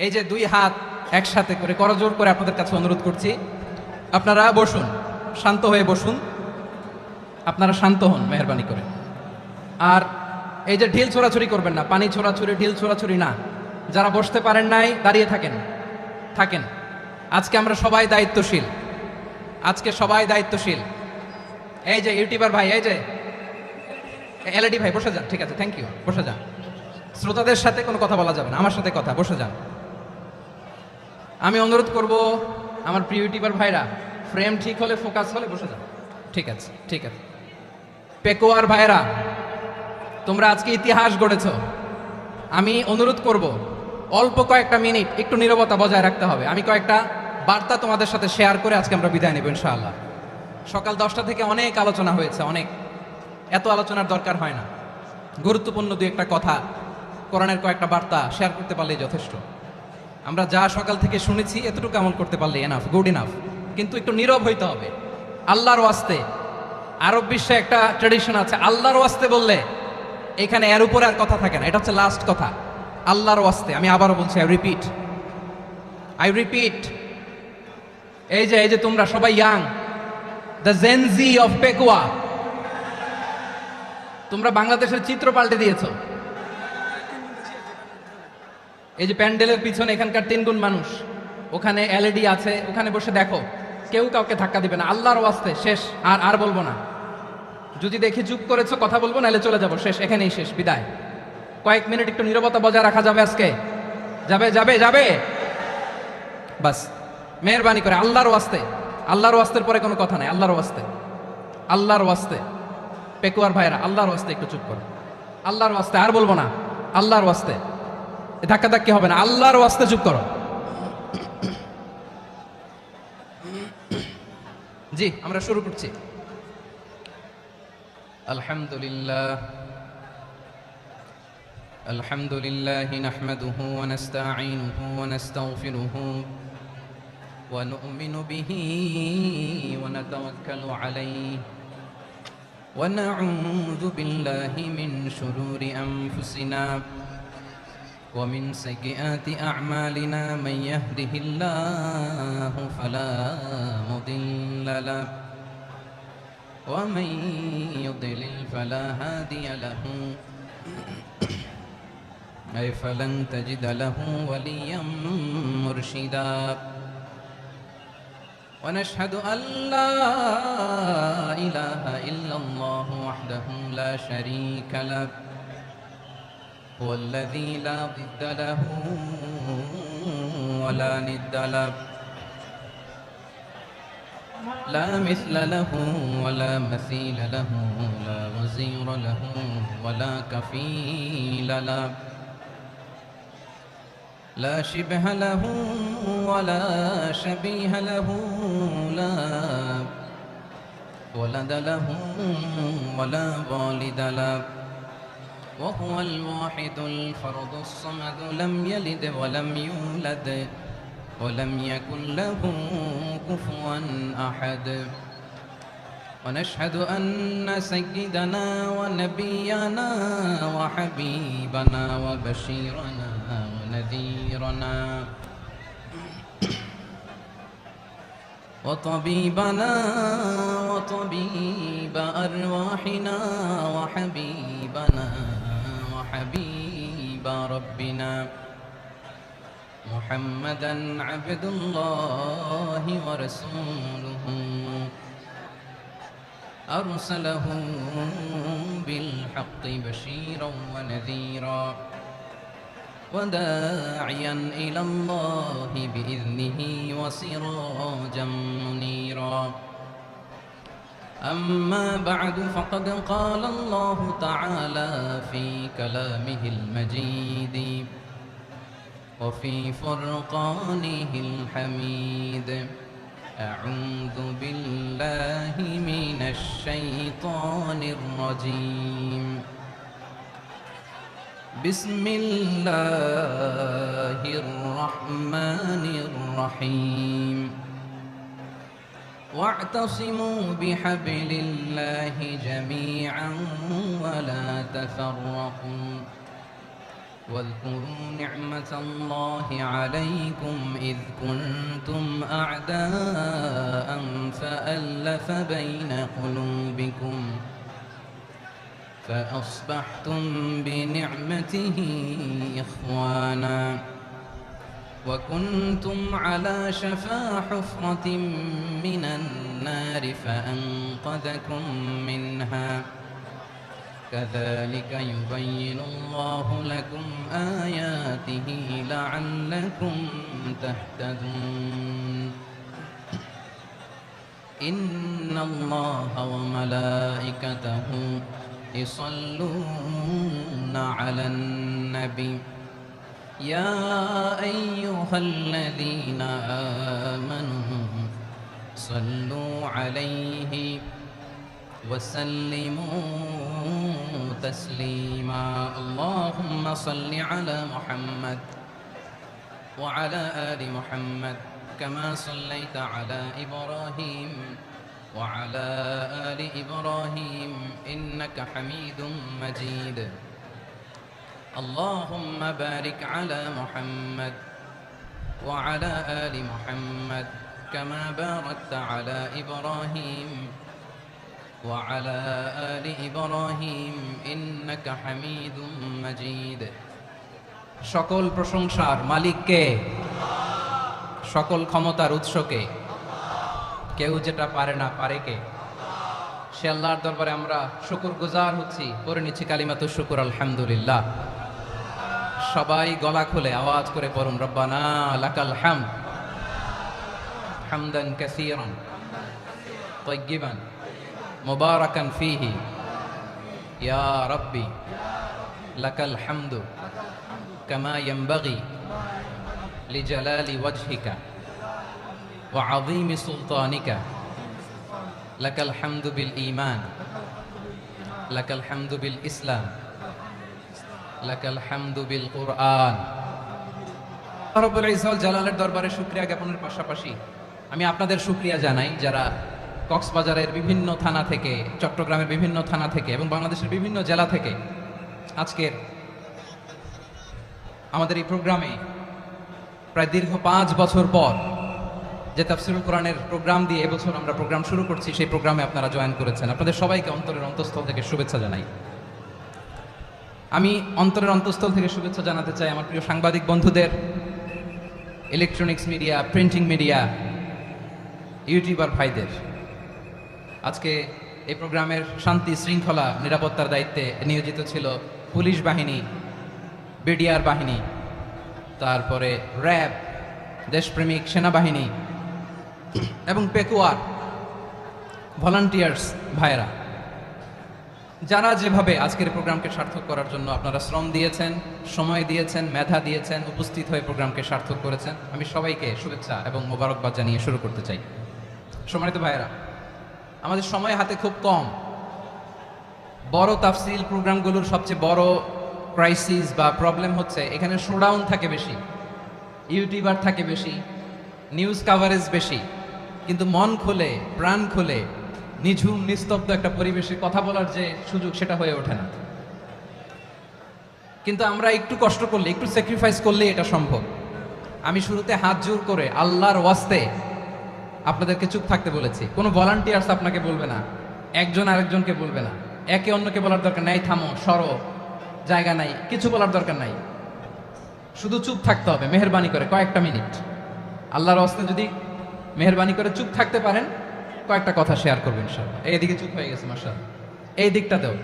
এই যে দুই হাত একসাথে করে করজোড় করে আপনাদের কাছে অনুরোধ করছি, আপনারা বসুন, শান্ত হয়ে বসুন, আপনারা শান্ত হন মেহরবানি করে। আর এই যে ঢিল ছোড়াছুরি করবেন না, পানি ছোড়াছুরি, ঢিল ছোড়াছুরি না। যারা বসতে পারেন নাই দাঁড়িয়ে থাকেন, থাকেন। আজকে আমরা সবাই দায়িত্বশীল, আজকে সবাই দায়িত্বশীল। এই যে ইউটিউবার ভাই, এই যে এলইডি ভাই, বসে যান। ঠিক আছে, থ্যাংক ইউ, বসে যান। শ্রোতাদের সাথে কোনো কথা বলা যাবে না, আমার সাথে কথা, বসে যান। আমি অনুরোধ করব আমার প্রিয় ইউটিউবার ভাইরা, ফ্রেম ঠিক হলে, ফোকাস হলে বসে যান। ঠিক আছে, ঠিক আছে। পেকোয়ার ভাইরা, তোমরা আজকে ইতিহাস গড়েছ। আমি অনুরোধ করব অল্প কয়েকটা মিনিট একটু নীরবতা বজায় রাখতে হবে। আমি কয়েকটা বার্তা তোমাদের সাথে শেয়ার করে আজকে আমরা বিদায় নেব ইনশাআল্লাহ। সকাল 10টা থেকে অনেক আলোচনা হয়েছে, অনেক, এত আলোচনার দরকার হয় না। গুরুত্বপূর্ণ দুই একটা কথা, কোরআনের কয়েকটা বার্তা শেয়ার করতে পারলেই যথেষ্ট। আমরা যা সকাল থেকে শুনেছি এতটুকু আমল করতে পারলে এনাফ, গুড ইনাফ। কিন্তু একটু নীরব হইতে হবে আল্লাহর ওয়াস্তে। আরব বিশ্বে একটা ট্রেডিশন আছে, আল্লাহর ওয়াস্তে বললে এখানে এর উপরে আর কথা থাকে না, এটা হচ্ছে লাস্ট কথা। আল্লাহর ওয়াস্তে, আমি আবারও বলছি, আই রিপিট। এই যে তোমরা সবাই young, the Gen Z of Pekua, তোমরা বাংলাদেশের চিত্র পাল্টে দিয়েছো। এই যে প্যান্ডেলের পিছনে এখানকার 3 গুণ মানুষ, ওখানে এলইডি আছে, ওখানে বসে দেখো, কেউ কাউকে ধাক্কা দিবে না। আল্লাহর ওয়াস্তে শেষ, আর বলবো না। যদি দেখি চুপ করেছো, কথা বলবো, নাহলে চলে যাবো, শেষ, এখানেই শেষ, বিদায়। কয়েক মিনিট একটু নীরবতা বজায় রাখা যাবে আজকে? যাবে বাস, মেহরবানি করে আল্লাহর ওয়াস্তে। আল্লাহর ওয়াস্তের পরে কোনো কথা নাই, আল্লাহর ওয়াস্তে, আল্লাহর ওয়াস্তে। পেকুয়ার ভাইরা, আল্লাহর ওয়াস্তে একটু চুপ করো, আল্লাহর ওয়াস্তে, আর বলবো না, আল্লাহর ওয়াস্তে। ধাক্কা ধাক্কি হবে না, আল্লাহর ওয়াস্তে চুপ করো। জি, আমরা শুরু করছি। আলহামদুলিল্লাহ নাহমাদুহু ওয়া নাস্তাঈনুহু ওয়া নাস্তাগফিরুহু ওয়া নু'মিনু বিহি ওয়া নাতাওয়াক্কালু আলাইহি ওয়া নাউযু বিল্লাহি মিন শুরুরি আনফুসিনা ومن سيئات أعمالنا من يهده الله فلا مضل له ومن يضلل فلا هادي له أي فلن تجد له وليا مرشدا ونشهد أن لا إله إلا الله وحده لا شريك له هو الذي لا ضد له ولا ند له لا مثل له ولا مثيل له لا وزير له ولا كفيل له لا شبه له ولا شبيه له لا ولد له ولا والد له وهو الواحد الفرد الصمد لم يلد ولم يولد ولم يكن له كفوا أحد ونشهد أن سيدنا ونبينا وحبيبنا وبشيرنا ونذيرنا وطبيبنا وطبيب أرواحنا وحبيبنا وحبيب ربنا محمدا عبد الله ورسوله أرسله بالحق بشيرا ونذيرا وداعيا إلى الله بإذنه وسراجا منيرا أما بعد فقد قال الله تعالى في كلامه المجيد وفي فرقانه الحميد أعوذ بالله من الشيطان الرجيم بسم الله الرحمن الرحيم واعتصموا بحبل الله جميعا ولا تفرقوا واذكروا نعمة الله عليكم إذ كنتم أعداء فألف بين قلوبكم فأصبحتم بنعمته إخوانا وكنتم على شفا حفرة من النار فأنقذكم منها كذلك يبين الله لكم آياته لعلكم تهتدون إن الله وملائكته يصلون على النبي يا أيها الذين آمنوا صلوا عليه وسلموا تسليما اللهم صل على محمد وعلى آل محمد كما صليت على إبراهيم وعلى آل إبراهيم إنك حميد مجيد اللهم بارك على محمد وعلى آل محمد كما باركت على إبراهيم وعلى آل إبراهيم إنك حميد مجيد সকল প্রশংসার মালিক কে? সকল ক্ষমতার উৎস কে? কেউ যেটা পারে না, পারে কে? সে আল্লাহর দরবারে আমরা শুকরগুজার হচ্ছি, পড়ে নিচ্ছি কালিমাতু শুকর আলহামদুলিল্লাহ। সবাই গলা খুলে আওয়াজ করে পড়ুন, রব্বানা লাকাল হামদ হামদান কাসীরান তাইয়্যিবান মুবারাকান ফীহি ইয়া রাব্বি লাকাল হামদু কামা ইয়ানবাগি লিজালালি ওয়াজহিকা ওয়া আযীমি সুলতানিকা লাকাল হামদু বিল ঈমান লাকাল হামদু বিল ইসলাম লাকাল হামদু বিল কুরআন। রব্বুল ইজ্জত জালালের দরবারে শুকরিয়া জ্ঞাপনের পাশাপাশি আমি আপনাদের শুকরিয়া জানাই যারা কক্সবাজারের বিভিন্ন থানা থেকে, চট্টগ্রামের বিভিন্ন থানা থেকে এবং বাংলাদেশের বিভিন্ন জেলা থেকে আজকের আমাদের এই প্রোগ্রামে প্রায় দীর্ঘ 5 বছর পর যে তাফসীরুল কোরআনের প্রোগ্রাম দিয়ে এবছর আমরা প্রোগ্রাম শুরু করছি, সেই প্রোগ্রামে আপনারা জয়েন করেছেন। আপনাদের সবাইকে অন্তরের অন্তঃস্থল থেকে শুভেচ্ছা জানাই। আমি অন্তরের অন্তঃস্থল থেকে শুভেচ্ছা জানাতে চাই আমার প্রিয় সাংবাদিক বন্ধুদের, electronics media, printing media, YouTuber ভাইদের। আজকে এই প্রোগ্রামের শান্তি শৃঙ্খলা নিরাপত্তার দায়িত্বে নিয়োজিত ছিল পুলিশ বাহিনী, বিডিআর বাহিনী, তারপরে র্যাব, দেশপ্রেমিক সেনাবাহিনী এবং পেকুয়ার ভলান্টিয়ার্স ভাইরা, যারা যেভাবে আজকের প্রোগ্রামকে সার্থক করার জন্য আপনারা শ্রম দিয়েছেন, সময় দিয়েছেন, মেধা দিয়েছেন, উপস্থিত হয়ে প্রোগ্রামকে সার্থক করেছেন, আমি সবাইকে শুভেচ্ছা এবং মোবারকবাদ জানিয়ে শুরু করতে চাই। সম্মানিত ভাইয়েরা, আমাদের সময় হাতে খুব কম। বড় তাফসীল প্রোগ্রামগুলোর সবচেয়ে বড় ক্রাইসিস বা প্রবলেম হচ্ছে এখানে শোডাউন থাকে বেশি, ইউটিউবার থাকে বেশি, নিউজ কাভারেজ বেশি, কিন্তু মন খুলে, প্রাণ খুলে, নিঝুম নিস্তব্ধ একটা পরিবেশে কথা বলার যে সুযোগ, সেটা হয়ে ওঠে না। কিন্তু আমরা একটু কষ্ট করলে, একটু স্যাক্রিফাইস করলে এটা সম্ভব। আমি শুরুতে হাত জোর করে আল্লাহর ওয়াস্তে আপনাদেরকে চুপ থাকতে বলেছি। কোনো ভলান্টিয়ার্স আপনাকে বলবে না, একজন আরেকজনকে বলবে না, একে অন্যকে বলার দরকার নাই, থামো, সরো, জায়গা নাই, কিছু বলার দরকার নাই, শুধু চুপ থাকতে হবে মেহেরবানি করে কয়েকটা মিনিট। আল্লাহর ওয়াস্তে যদি মেহেরবানি করে চুপ থাকতে পারেন, কয়েকটা কথা শেয়ার করবেন ইনশাআল্লাহ। এইদিকে চুপ হয়ে গেছে মাশাআল্লাহ, এই দিকটাতেও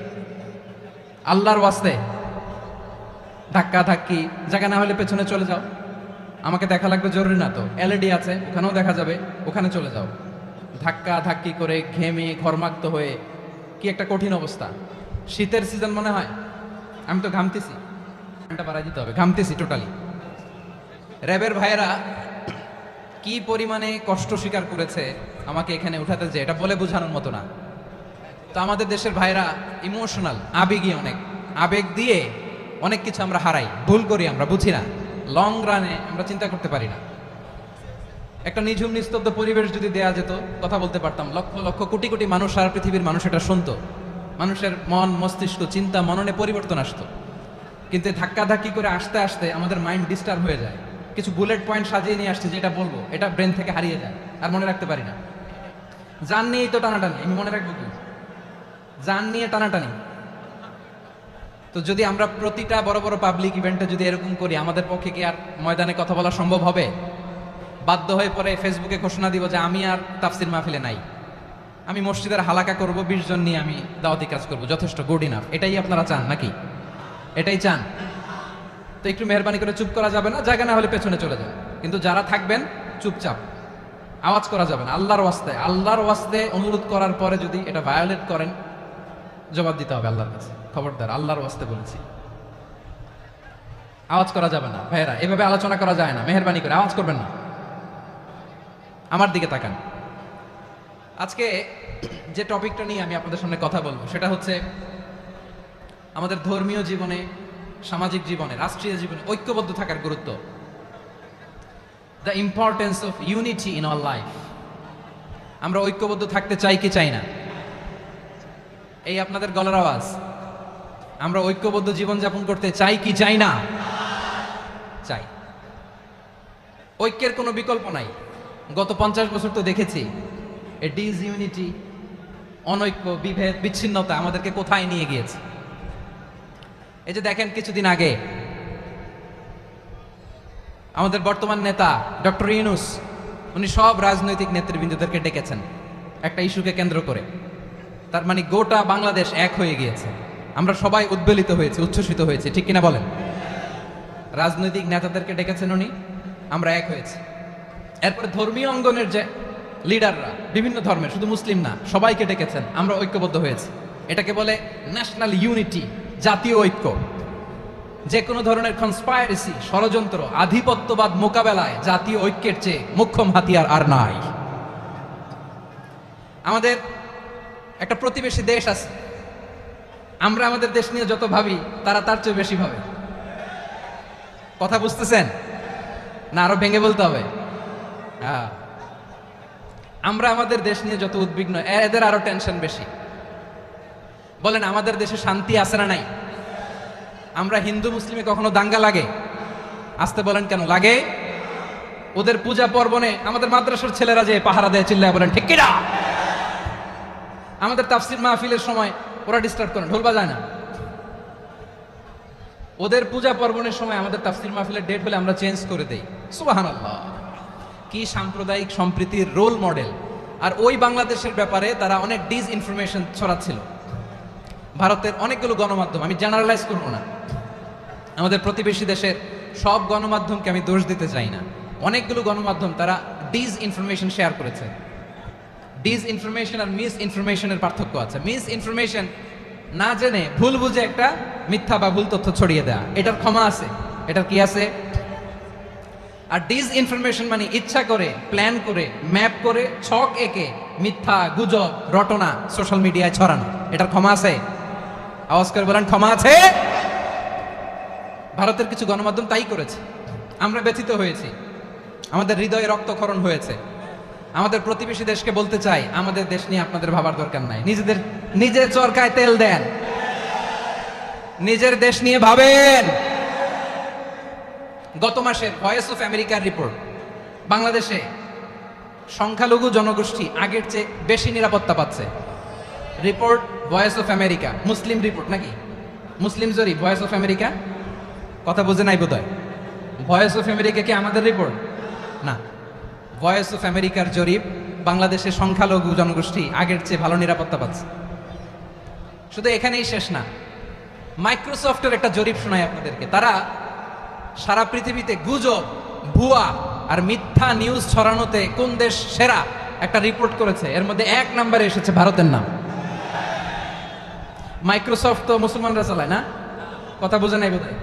আল্লাহর ওয়াস্তে ধাক্কা ধাক্কি, জায়গা না হলে পেছনে চলে যাও। আমাকে দেখা লাগবে জরুরি না তো, এলইডি আছে, ওখানেও দেখা যাবে, ওখানে চলে যাও। ধাক্কা ধাক্কি করে ঘেমে ঘরমাক্ত হয়ে কি একটা কঠিন অবস্থা। শীতের সিজন মনে হয়, আমি তো ঘামতেছি, ঘন্টা বাড়াই দিতে হবে, ঘামতেছি টোটালি। র্যাবের ভাইয়েরা কি পরিমাণে কষ্ট স্বীকার করেছে আমাকে এখানে উঠাতে, যে এটা বলে বোঝানোর মতো না। তো আমাদের দেশের ভাইরা ইমোশনাল, আবেগী, অনেক আবেগ দিয়ে অনেক কিছু আমরা হারাই, ভুল করি, আমরা বুঝি না, লং রানে আমরা চিন্তা করতে পারি না। একটা নিঝুম নিস্তব্ধ পরিবেশ যদি দেয়া যেত, কথা বলতে পারতাম, লক্ষ লক্ষ কোটি কোটি মানুষ, সারা পৃথিবীর মানুষ এটা শুনতো, মানুষের মন মস্তিষ্ক চিন্তা মননে পরিবর্তন আসতো। কিন্তু ধাক্কাধাক্কি করে আসতে আসতে আমাদের মাইন্ড ডিস্টার্ব হয়ে যায়। কিছু বুলেট পয়েন্ট সাজিয়ে নিয়ে আসছে, যেটা বলবো এটা ব্রেন থেকে হারিয়ে যায়, আর মনে রাখতে পারি না। জান নিয়েই তো টানাটানি, আমি মনে রাখবো কি? জান নিয়ে টানাটানি। তো যদি আমরা প্রতিটা বড় বড় পাবলিক ইভেন্টে যদি এরকম করি, আমাদের পক্ষে কি আর ময়দানে কথা বলা সম্ভব হবে? বাধ্য হয়ে পরে ফেসবুকে ঘোষণা দিব যে আমি আর তাফসির মাহফিলে নাই, আমি মসজিদের হালাকা করব, 20 জন নিয়ে আমি দাওয়াতি কাজ করব, যথেষ্ট, গুড ইনাফ। এটাই আপনারা চান নাকি? এটাই চান? তো একটু মেহরবানি করে চুপ করা যাবে না, জায়গা না হলে পেছনে চলে যাবে। কিন্তু যারা থাকবেন চুপচাপ, আওয়াজ করা যাবে না। আল্লাহর ওয়াস্তে অনুরোধ করার পরে যদি এটা ভায়োলেট করেন, জবাব দিতে হবে আল্লাহর কাছে। খবরদার, আল্লাহর ওয়াস্তে বলেছি, আওয়াজ করা যাবে না। ভাইয়েরা, এভাবে আলোচনা করা যায় না, মেহরবানি করে আওয়াজ করবেন না। আমার দিকে তাকান। আজকে যে টপিকটা নিয়ে আমি আপনাদের সামনে কথা বলবো সেটা হচ্ছে আমাদের ধর্মীয় জীবনে, সামাজিক জীবনে, রাষ্ট্রীয় জীবনে ঐক্যবদ্ধ থাকার গুরুত্ব। The importance of unity in our life. আমরা ঐক্যবদ্ধ থাকতে চাই কি চাই না? এই আপনাদের গলার আওয়াজ। আমরা ঐক্যবদ্ধ জীবনযাপন করতে চাই কি চাই না? চাই। ঐক্যের কোনো বিকল্প নাই। গত 50 বছর তো দেখেছি এ ডিসইউনিটি, অনৈক্য, বিভেদ, বিচ্ছিন্নতা আমাদেরকে কোথায় নিয়ে গিয়েছে। এই যে দেখেন, কিছুদিন আগে আমাদের বর্তমান নেতা ডক্টর ইউনূস, উনি সব রাজনৈতিক নেতৃবৃন্দদেরকে ডেকেছেন একটা ইস্যুকে কেন্দ্র করে। তার মানে গোটা বাংলাদেশ এক হয়ে গিয়েছে। আমরা সবাই উদ্বেলিত হয়েছে, উচ্ছ্বসিত হয়েছে, ঠিক কিনা বলেন? রাজনৈতিক নেতাদেরকে ডেকেছেন উনি, আমরা এক হয়েছি। এরপরে ধর্মীয় অঙ্গনের যে লিডাররা, বিভিন্ন ধর্মের, শুধু মুসলিম না, সবাইকে ডেকেছেন, আমরা ঐক্যবদ্ধ হয়েছি। এটাকে বলে ন্যাশনাল ইউনিটি, জাতীয় ঐক্য। যে কোনো ধরনের কনস্পাইরেসি, ষড়যন্ত্র, আধিপত্যবাদ মোকাবেলায় জাতীয় ঐক্যের চেয়ে মোক্ষম হাতিয়ার আর নাই। আমাদের একটা প্রতিবেশী দেশ আছে, আমরা আমাদের দেশ নিয়ে যত ভাবি তারা তার চেয়ে বেশি ভাবে। কথা বুঝতেছেন না? আরো ভেঙে বলতে হবে। হ্যাঁ, আমরা আমাদের দেশ নিয়ে যত উদ্বিগ্ন, এদের আরো টেনশন বেশি। বলেন, আমাদের দেশে শান্তি আছে না নাই? আমরা হিন্দু মুসলিমে কখনো দাঙ্গা লাগে? আসতে বলেন, কেন লাগে? ওদের পূজা পার্বণে আমাদের মাদ্রাসার ছেলেরা যে পাহারা দেয়, চিল্লায় বলেন ঠিক কিনা? আমাদের তাফসির মাহফিলের সময় ওরা ডিস্টার্ব করে, ঢোল বাজায় না। ওদের পূজা পার্বণের সময় আমাদের তাফসির মাহফিলের ডেট হলে আমরা চেঞ্জ করে দেই। সুবহানাল্লাহ, কি সাম্প্রদায়িক সম্প্রীতির রোল মডেল। আর ওই বাংলাদেশের ব্যাপারে তারা অনেক ডিসইনফরমেশন ছড়াচ্ছিল। ভারতের অনেকগুলো গণমাধ্যম, আমি জেনারেলাইজ করবো না, আমাদের প্রতিবেশী দেশের সব গণমাধ্যমকে আমি দোষ দিতে চাই না, অনেকগুলো গণমাধ্যম তারা ডিসইনফরমেশন শেয়ার করেছে। ডিসইনফরমেশন আর মিস ইনফরমেশনের পার্থক্য আছে। মিস ইনফরমেশন না জেনে ভুল বুঝে একটা মিথ্যা বা ভুল তথ্য ছড়িয়ে দেওয়া, এটার ক্ষমা আছে, এটার কি আছে? আর ডিসইনফরমেশন মানে ইচ্ছা করে, প্ল্যান করে, ম্যাপ করে, ছক এঁকে মিথ্যা, গুজব, রটনা সোশ্যাল মিডিয়ায় ছড়ানো, এটার ক্ষমা আছে? আওয়াজ করে বলেন, ক্ষমা আছে? ভারতের কিছু গণমাধ্যম তাই করেছে। আমরা ব্যথিত হয়েছি, আমাদের হৃদয়ে রক্তক্ষরণ হয়েছে। আমাদের প্রতিবেশী দেশকে বলতে চাই, আমাদের দেশ নিয়ে আপনাদের ভাবার দরকার নাই। নিজের চরকায় তেল দেন, নিজের দেশ নিয়ে ভাবেন। গত মাসের ভয়েস অফ আমেরিকার রিপোর্ট, বাংলাদেশে সংখ্যালঘু জনগোষ্ঠী আগের চেয়ে বেশি নিরাপত্তা পাচ্ছে। Report voice of America, Muslim report নাকি? মুসলিম জরিপ, ভয়েস অফ আমেরিকা। কথা বুঝে নাই বোধহয়। ভয়েস অফ আমেরিকা কি আমাদের রিপোর্ট? না, ভয়েস অফ আমেরিকার জরিপ, বাংলাদেশের সংখ্যালঘু জনগোষ্ঠী আগের চেয়ে ভালো নিরাপত্তা পাচ্ছে। শুধু এখানেই শেষ না, মাইক্রোসফটের একটা জরিপ শোনায় আপনাদেরকে। তারা সারা পৃথিবীতে গুজব, ভুয়া আর মিথ্যা নিউজ ছড়ানোতে কোন দেশ সেরা একটা রিপোর্ট করেছে। এর মধ্যে 1 নম্বরে এসেছে ভারতের নাম। মাইক্রোসফট তো মুসলমানরা চালায় না? কথা বুঝে নাই বোধহয়।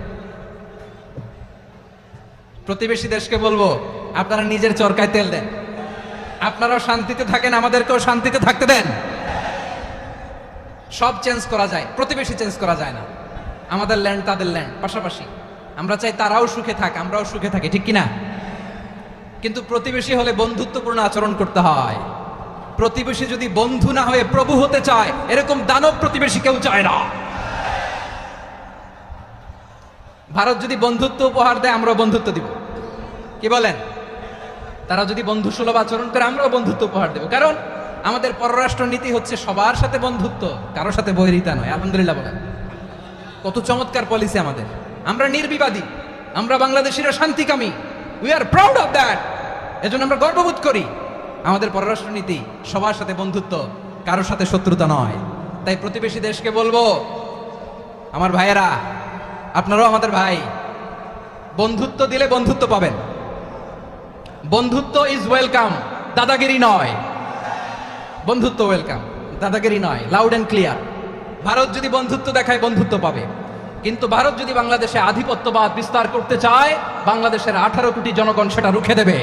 প্রতিবেশী দেশকে বলবো, আপনারা নিজের চরকায় তেল দেন, আপনারাও শান্তিতে থাকেন, আমাদেরকেও শান্তিতে থাকতে দেন। সব চেঞ্জ করা যায়, প্রতিবেশী চেঞ্জ করা যায় না। আমাদের ল্যান্ড তাদের ল্যান্ড, পাশাপাশি। আমরা চাই তারাও সুখে থাক, আমরাও সুখে থাকি, ঠিক কিনা? কিন্তু প্রতিবেশী হলে বন্ধুত্বপূর্ণ আচরণ করতে হয়। প্রতিবেশী যদি বন্ধু না হয়ে প্রভু হতে চায়, এরকম দানব প্রতিবেশী কেউ চায় না। ভারত যদি বন্ধুত্ব উপহার দেয় আমরাও বন্ধুত্ব দিব, কি বলেন? তারা যদি বন্ধু সুলভ আচরণ করে আমরাও বন্ধুত্ব উপহার দেব, কারণ আমাদের পররাষ্ট্র নীতি হচ্ছে সবার সাথে বন্ধুত্ব, কারোর সাথে বৈরিতা নয়। আলহামদুলিল্লাহ বলেন, কত চমৎকার পলিসি আমাদের। আমরা নির্বিবাদী, আমরা বাংলাদেশিরা শান্তিকামী, we are proud of that. এজন্য আমরা গর্ববোধ করি। আমাদের পররাষ্ট্র নীতি সবার সাথে বন্ধুত্ব, কারোর সাথে শত্রুতা নয়। তাই প্রতিবেশী দেশকে বলবো, আমার ভাইয়েরা, আপনারাও আমাদের ভাই, বন্ধুত্ব দিলে বন্ধুত্ব পাবেন। বন্ধুত্ব ইজ ওয়েলকাম, দাদাগিরি নয়। বন্ধুত্ব ওয়েলকাম, দাদাগিরি নয়, লাউড এন্ড ক্লিয়ার। ভারত যদি বন্ধুত্ব দেখায় বন্ধুত্ব পাবে, কিন্তু ভারত যদি বাংলাদেশে আধিপত্যবাদ বিস্তার করতে চায়, বাংলাদেশের 18 কোটি জনগণ সেটা রুখে দেবে।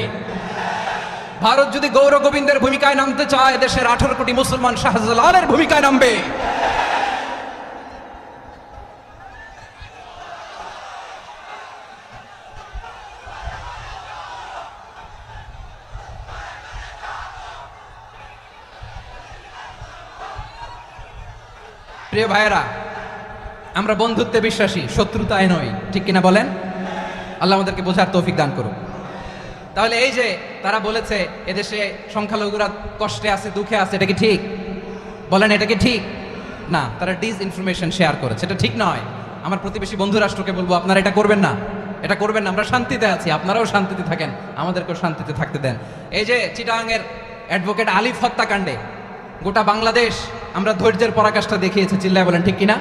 ভারত যদি গৌর গোবিন্দের ভূমিকায় নামতে চায়, দেশের 18 কোটি মুসলমান শাহজালালের ভূমিকায় নামবে। প্রিয় ভাইয়েরা, আমরা বন্ধুত্বে বিশ্বাসী, শত্রুতায় নয়, ঠিক কিনা বলেন? আল্লাহ আমাদেরকে বোঝার তৌফিক দান করুন। তাহলে এই যে তারা বলেছে এদেশে সংখ্যালঘুরা কষ্টে আছে, দুঃখে আছে, এটা কি ঠিক? বলেন, এটা কি ঠিক? না, তারা ডিসইনফরমেশন শেয়ার করেছে, এটা ঠিক নয়। আমার প্রতিবেশী বন্ধু রাষ্ট্রকে বলবো, আপনারা এটা করবেন না, এটা করবেন না। আমরা শান্তিতে আছি, আপনারাও শান্তিতে থাকেন, আমাদেরকেও শান্তিতে থাকতে দেন। এই যে চিটাগাংয়ের অ্যাডভোকেট আলিফ হত্যাকাণ্ডে গোটা বাংলাদেশ আমরা ধৈর্যের পরাকাষ্ঠা দেখিয়েছে, চিল্লায় বলেন ঠিক কিনা?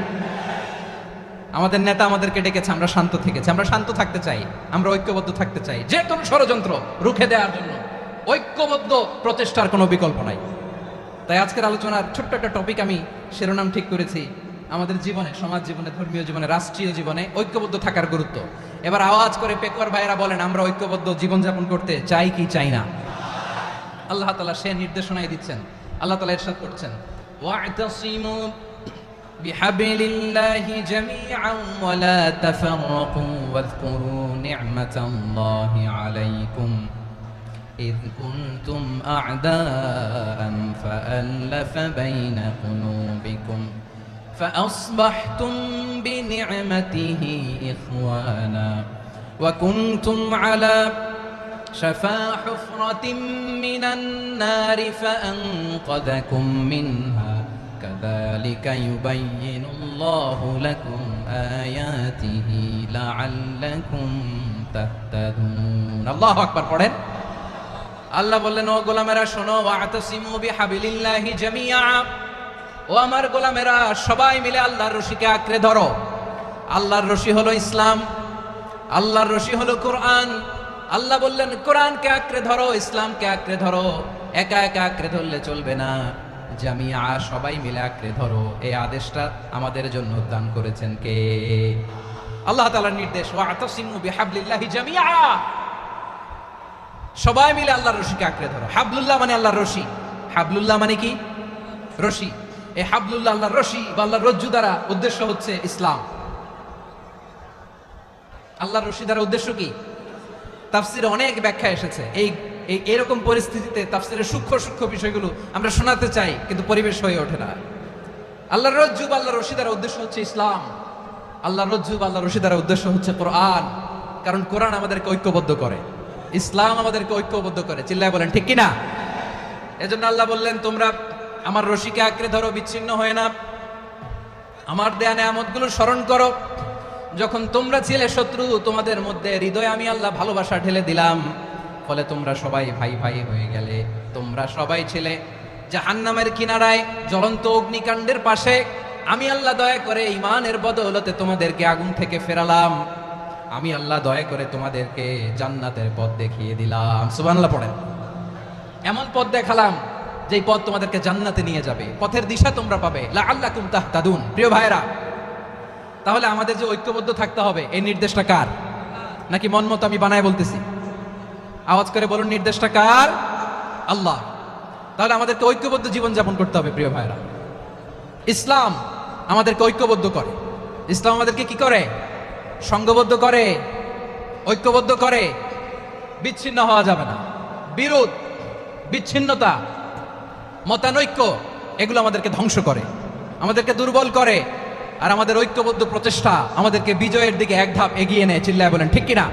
আমাদের নেতা আমাদেরকে ডেকেছে, আমরা শান্ত থেকেছি। আমরা শান্ত থাকতে চাই, আমরা ঐক্যবদ্ধ থাকতে চাই। যে কোনো ষড়যন্ত্র রুখে দেওয়ার জন্য ঐক্যবদ্ধ প্রচেষ্টার কোনো বিকল্প নাই। তাই আজকের আলোচনার ছোট্ট একটা টপিক আমি শিরোনাম ঠিক করেছি, আমাদের জীবনে, সমাজ জীবনে, ধর্মীয় জীবনে, রাষ্ট্রীয় জীবনে ঐক্যবদ্ধ থাকার গুরুত্ব। এবার আওয়াজ করে পেকুয়ার ভাইয়েরা বলেন, আমরা ঐক্যবদ্ধ জীবনযাপন করতে চাই কি চাই না? আল্লাহ তাআলা সে নির্দেশনাই দিচ্ছেন। আল্লাহ তাআলা ইরশাদ করছেন, ওয়া'তাসিমু বিহাবলিল্লাহি জামিআন ওয়া লা তাফাররাকু ওয়াযকুরু নি'মাতাল্লাহি আলাইকুম إذ كنتم أعداء فألف بين قلوبكم فأصبحتم بنعمته إخوانا وكنتم على شفا حفرة من النار فأنقذكم منها كذلك يبين الله لكم آياته لعلكم تهتدون الله أكبر পড়েন। আল্লাহ বললেন, ও গোলামেরা শোনো, ওয়া'তাসিমু বিহাবলিল্লাহি জামিআ, ও আমার গোলামেরা সবাই মিলে আল্লাহর রশিকে আঁকড়ে ধরো। আল্লাহর রশি হলো ইসলাম, আল্লাহর রশি হলো কোরআন। আল্লাহ বললেন, কোরআনকে আঁকড়ে ধরো, ইসলামকে আঁকড়ে ধরো। একা একা আঁকড়ে ধরলে চলবে না, জামিআ, সবাই মিলে আঁকড়ে ধরো। এই আদেশটা আমাদের জন্য দান করেছেন কে? আল্লাহ তাআলার নির্দেশ, ওয়া'তাসিমু বিহাবলিল্লাহি জামিআ, সবাই মিলে আল্লাহর রশিকে আঁকড়ে ধরো। হাবলুল্লাহ মানে আল্লাহর রশি। হাবলুল্লাহ মানে কি? রশি। এই হাবলুল্লাহ, আল্লাহর রশি বা আল্লাহর রজ্জু দ্বারা উদ্দেশ্য হচ্ছে ইসলাম। আল্লাহর রশি দ্বারা উদ্দেশ্য কি? তাফসিরে অনেক ব্যাখ্যা এসেছে। এরকম পরিস্থিতিতে তাফসিরের সূক্ষ্ম সূক্ষ্ম বিষয়গুলো আমরা শোনাতে চাই, কিন্তু পরিবেশ হয়ে ওঠে না। আল্লাহর রজ্জু বা আল্লাহর রশি দ্বারা উদ্দেশ্য হচ্ছে ইসলাম। আল্লাহর রজ্জু বা আল্লাহর রশি দ্বারা উদ্দেশ্য হচ্ছে কোরআন, কারণ কোরআন আমাদেরকে ঐক্যবদ্ধ করে, ইসলাম আমাদেরকে ঐক্যবদ্ধ করে। চিল্লায় বলেন ঠিক কিনা? এজন্য আল্লাহ বললেন, তোমরা আমার রশিকে আঁকড়ে ধরো, বিচ্ছিন্ন হয় না। আমার দেয়া নেয়ামতগুলো স্মরণ করো। যখন তোমরা ছিলে শত্রু, তোমাদের মধ্যে হৃদয়ে আমি আল্লাহ ভালোবাসা ঢেলে দিলাম, ফলে তোমরা সবাই ভাই ভাই হয়ে গেলে। তোমরা সবাই ছিলে জাহান্নামের কিনারায়, জ্বলন্ত অগ্নিকাণ্ডের পাশে। আমি আল্লাহ দয়া করে ঈমানের বদৌলতে তোমাদেরকে আগুন থেকে ফেরালাম। আমি আল্লাহ দয়া করে তোমাদেরকে জান্নাতের পথ দেখিয়ে দিলাম। সুবহানাল্লাহ পড়েন। এমন পথ দেখালাম যেই পথ তোমাদেরকে জান্নাতে নিয়ে যাবে, পথের দিশা তোমরা পাবে, লাআল্লাকুম তাহতাদুন। প্রিয় ভাইরা, তাহলে আমাদের যে ঐক্যবদ্ধ থাকতে হবে, এই নির্দেশটা কার? নাকি মন মতো আমি বানায় বলতেছি? আওয়াজ করে বলুন, নির্দেশটা কার? আল্লাহ। তাহলে আমাদেরকে ঐক্যবদ্ধ জীবনযাপন করতে হবে। প্রিয় ভাইরা, ইসলাম আমাদেরকে ঐক্যবদ্ধ করে। ইসলাম আমাদেরকে কি করে? সংঘবদ্ধ করে, ঐক্যবদ্ধ করে। বিচ্ছিন্ন হওয়া যাবে না। বিরোধ, বিচ্ছিন্নতা, মতানৈক্য, এগুলো আমাদেরকে ধ্বংস করে, আমাদেরকে দুর্বল করে। আর আমাদের ঐক্যবদ্ধ প্রচেষ্টা আমাদেরকে বিজয়ের দিকে এক ধাপ এগিয়ে নেয়। চিল্লায় বলেন ঠিক কিনা?